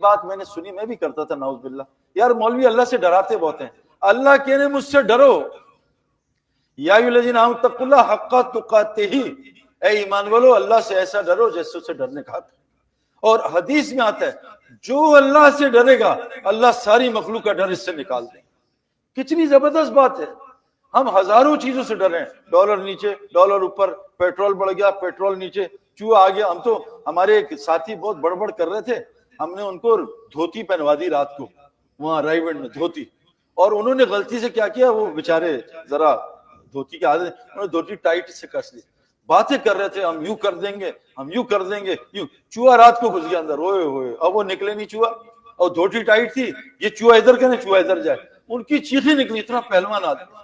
بات میں نے سنی، میں بھی کرتا تھا نعوذ باللہ، یار مولوی اللہ سے ڈراتے بہت ہیں، اللہ کہنے مجھ سے ڈرو، یا ایھا الذین آمنوا اتقوا اللہ حق تقاتہ، اے ایمان والو اللہ سے ایسا ڈرو جیسے اسے ڈرنے کا حق۔ اور حدیث میں آتا ہے جو اللہ سے ڈرے گا اللہ ساری مخلوق کا ڈر اس سے نکال دے۔ کتنی زبردست بات ہے، ہم ہزاروں چیزوں سے ڈر رہے ہیں، ڈالر نیچے ڈالر اوپر، پیٹرول بڑھ گیا پیٹرول نیچے، چوہا آ گیا۔ ہم تو ہمارے ایک ساتھی بہت بڑبڑ کر رہے تھے، ہم نے ان کو دھوتی پہنوا دی رات کو وہاں رائیونڈ میں دھوتی، اور انہوں نے غلطی سے کیا کیا، وہ بیچارے ذرا دھوتی کی عادت، انہوں نے دھوتی ٹائٹ سے کس لی، باتیں کر رہے تھے ہم یوں کر دیں گے ہم یوں کر دیں گے یوں، چوہا رات کو گھس گیا اندر، ہوئے ہوئے اب وہ نکلے نہیں چوہا، اور دھوتی ٹائٹ تھی، یہ چوہا ادھر کرے چوہا ادھر جائے، ان کی چیخیں نکلی، اتنا پہلوان آدمی۔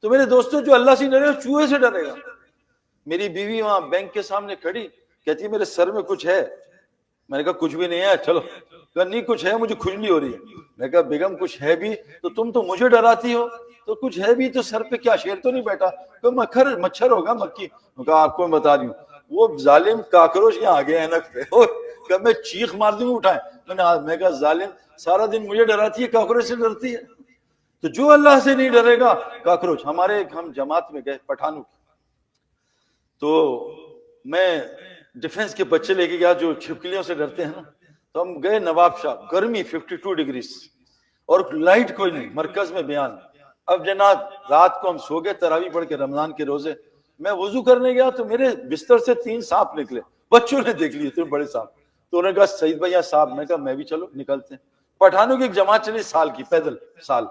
تو میرے دوستوں جو اللہ سے ڈرے چوہے سے ڈرے گا۔ میری بیوی وہاں بینک کے سامنے کھڑی کہتی ہے میرے سر میں کچھ ہے، میں نے کہا کچھ بھی نہیں ہے چلو، کہا نہیں کچھ ہے مجھے کھجلی ہو رہی ہے، میں نے کہا بیگم کچھ ہے بھی تو تم تو مجھے ڈراتی ہو، تو کچھ ہے بھی تو سر پہ کیا شیر تو نہیں بیٹھا، کہ مچھر ہوگا مکھی، میں کہا آپ کو میں بتا رہی ہوں وہ ظالم کاکروچ یہاں آ گئے اینک پہ، کہ میں چیخ مار دوں اٹھائیں، میں کہا ظالم سارا دن مجھے ڈراتی ہے کاکروچ سے ڈرتی ہے۔ تو جو اللہ سے نہیں ڈرے گا کاکروچ۔ ہم جماعت میں گئے پٹھانوں کی، تو میں ڈیفنس کے بچے لے کے گیا جو چھپکلیوں سے ڈرتے ہیں نا، تو ہم گئے نواب شاہ، گرمی 52 ڈگری اور لائٹ کوئی نہیں، مرکز میں بیان۔ اب جناب رات کو ہم سو گئے تراویح پڑھ کے رمضان کے روزے، میں وضو کرنے گیا تو میرے بستر سے 3 سانپ نکلے، بچوں نے دیکھ لیے اتنے بڑے سانپ، تو انہوں نے کہا سعید بھائی یہاں سانپ، میں کہا میں بھی چلو نکلتے ہیں۔ پٹھانوں کی ایک جماعت چلی سال کی پیدل سال،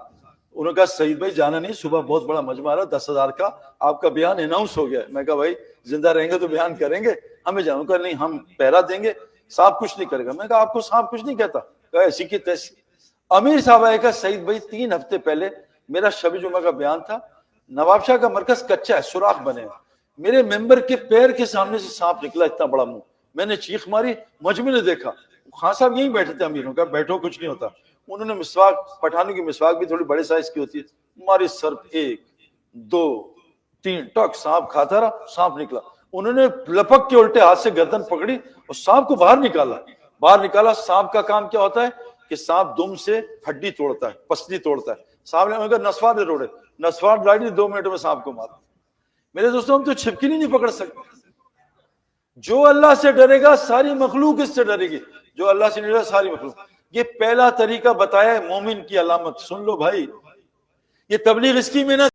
انہوں نے کہا سعید بھائی جانا نہیں، صبح بہت بڑا مجمع رہا 10,000 کا، آپ کا بیان اناؤنس ہو گیا ہے۔ میں کہا بھائی زندہ رہیں گے تو بیان کریں گے، ہمیں جاؤں گا نہیں، ہم پہرا دیں گے، سانپ کچھ نہیں کرے گا۔ میں کہا آپ کو سانپ کچھ نہیں کہتا، کہا ایسی کی تیسی۔ امیر صاحب آئے کہا سعید بھائی 3 ہفتے پہلے میرا شب جمعہ کا بیان تھا، نواب شاہ کا مرکز کچا ہے، سوراخ بنے ہیں، میرے ممبر کے پیر کے سامنے سے سانپ نکلا اتنا بڑا منہ، میں نے چیخ ماری، مجمع نے دیکھا، خان صاحب یہیں بیٹھے تھے امیروں کا، بیٹھو کچھ نہیں ہوتا۔ انہوں نے مسواک، پٹھانوں کی مسواک بھی تھوڑی بڑے سائز کی ہوتی ہے، ہماری سر 1 2 3 ٹک سانپ کھاتا رہا، سانپ نکلا، انہوں نے لپک کے الٹے ہاتھ سے گردن پکڑی اور سانپ کو باہر نکالا۔ سانپ کا کام کیا ہوتا ہے کہ سانپ دم سے ہڈی توڑتا ہے، پسلی توڑتا ہے، سانپ نے کہا نسوار دے روڑے، نسوار ڈالی 2 منٹ میں سانپ کو مارا۔ میرے دوستوں ہم تو چھپکلی نہیں پکڑ سکتے۔ جو اللہ سے ڈرے گا ساری مخلوق اس سے ڈرے گی، جو اللہ سے نہیں ڈرے ساری مخلوق۔ یہ پہلا طریقہ بتایا ہے مومن کی علامت، سن لو بھائی، یہ تبلیغ اس کی میں نہ